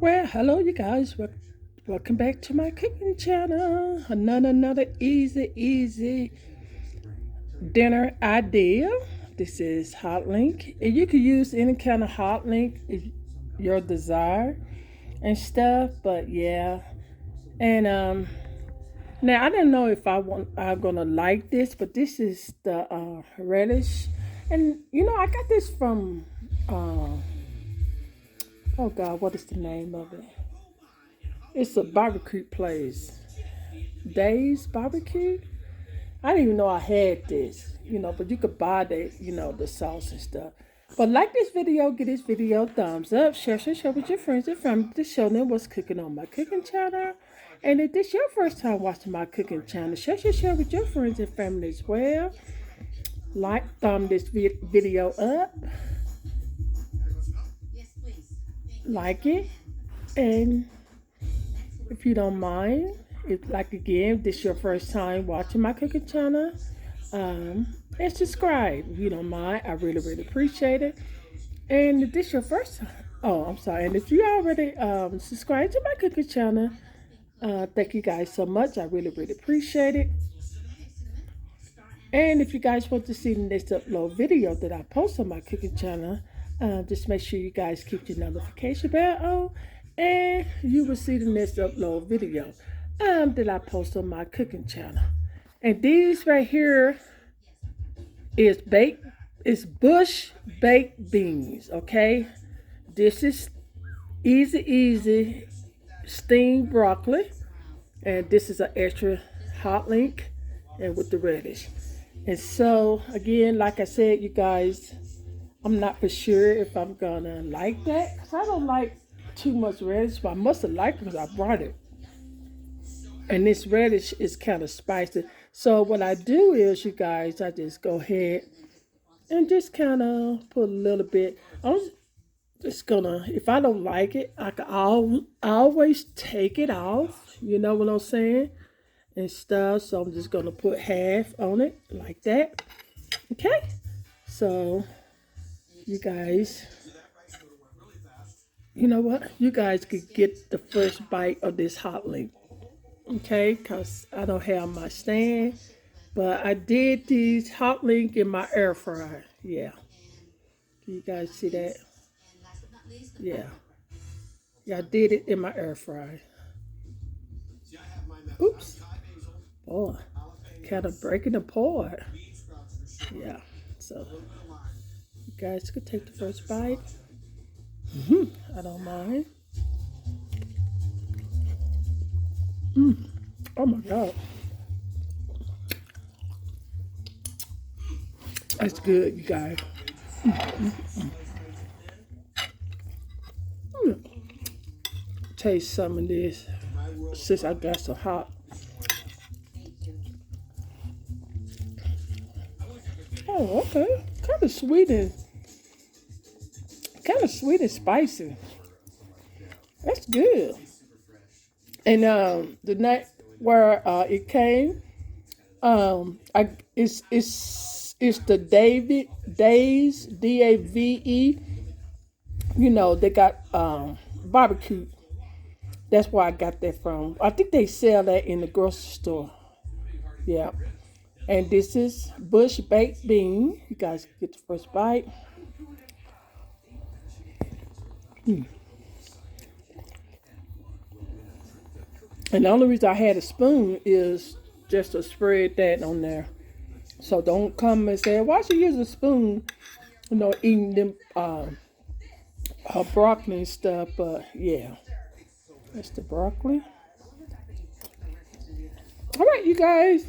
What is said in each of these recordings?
Well, hello, you guys. Welcome back to my cooking channel. Another easy dinner idea. This is hot link, and you can use any kind of hot link if your desire and stuff. But yeah, and now I don't know if I'm gonna like this, but this is the relish, and I got this from oh God, what is the name of it? It's a barbecue place. Days Barbecue. I didn't even know I had this, but you could buy the sauce and stuff. But like this video, give this video a thumbs up, share with your friends and family to show them what's cooking on my cooking channel. And if this your first time watching my cooking channel, share with your friends and family as well. Thumb this video up, like it, and if you don't mind, if this your first time watching my cooking channel, and subscribe if you don't mind. I really appreciate it. And if this your first time, oh, I'm sorry. And if you already subscribed to my cooking channel, thank you guys so much. I really appreciate it. And if you guys want to see the next upload video that I post on my cooking channel, just make sure you guys keep your notification bell on, and you will see the next upload video that I post on my cooking channel. And these right here is bush baked beans. Okay, this is easy steamed broccoli, and this is an extra hot link, and with the reddish. And so again, like I said, you guys, I'm not for sure if I'm gonna like that, because I don't like too much reddish, but I must have liked it because I brought it. And this reddish is kind of spicy. So what I do is, you guys, I just go ahead and just kind of put a little bit. I'm just gonna, if I don't like it, I can always take it off. You know what I'm saying? And stuff. So I'm just gonna put half on it like that. Okay? So you guys, you know what? You guys could get the first bite of this hot link. Okay, because I don't have my stand, but I did these hot link in my air fryer. Yeah. Can you guys see that? Yeah. Yeah, I did it in my air fryer. Oops. Boy, kind of breaking apart. Yeah. So you guys could take the first bite. I don't mind. Oh my God. That's good, you guys. Taste some of this since I got so hot. Oh, okay. Kind of sweet and spicy. That's good. And the night where it came, it's the Days DAVE. They got barbecue. That's where I got that from. I think they sell that in the grocery store. Yeah. And this is bush baked bean. You guys get the first bite. And the only reason I had a spoon is just to spread that on there. So don't come and say, why should you use a spoon? Eating them broccoli and stuff. But yeah, that's the broccoli. All right, you guys.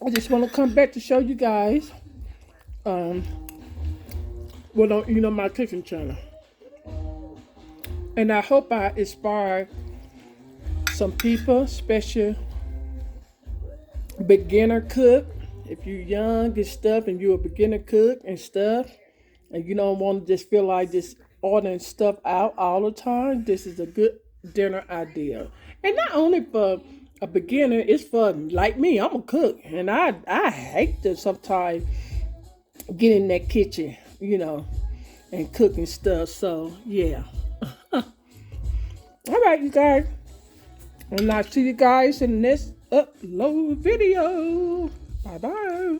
I just want to come back to show you guys what on my cooking channel. And I hope I inspire some people, especially beginner cook. If you're young and stuff and you're a beginner cook and stuff, and you don't want to just feel like just ordering stuff out all the time, this is a good dinner idea. And not only for a beginner, it's for, like me, I'm a cook. And I hate to sometimes get in that kitchen, and cooking stuff. So yeah. All right, you guys. And I'll see you guys in the next upload video. Bye bye.